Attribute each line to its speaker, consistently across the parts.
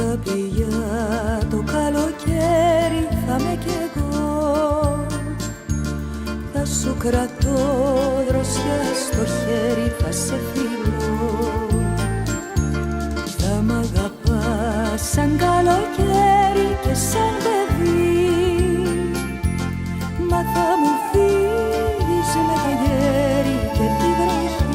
Speaker 1: αγάπη για το καλοκαίρι θα με κι εγώ. Θα σου κρατώ δροσιά στο χέρι, θα σε φιλώ. Θα μ' αγαπάς σαν καλοκαίρι και σαν παιδί. Μα θα μου φύγεις με το γέρι και τη βροχή.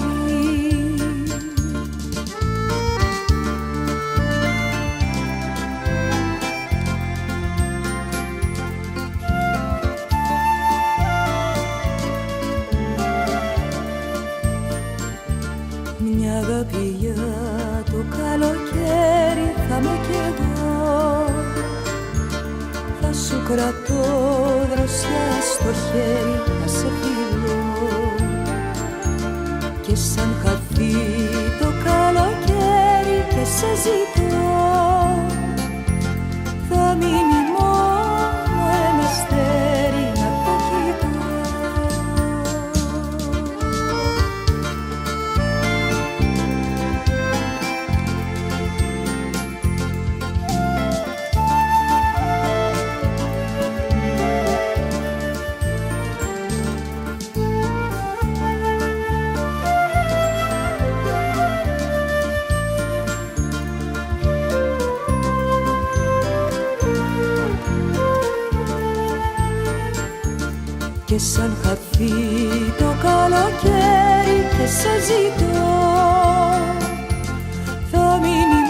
Speaker 1: Μια αγάπη για το καλοκαίρι θα με κι εγώ. Θα σου κρατώ δροσιά στο χέρι, θα σε φιλώ. Και σαν χαθεί το καλοκαίρι και σε ζητώ, θα μείνει μόνο ένα αστέρι να το κοιτώ. Και σαν χαθεί το καλοκαίρι και σε ζητώ, θα μείνει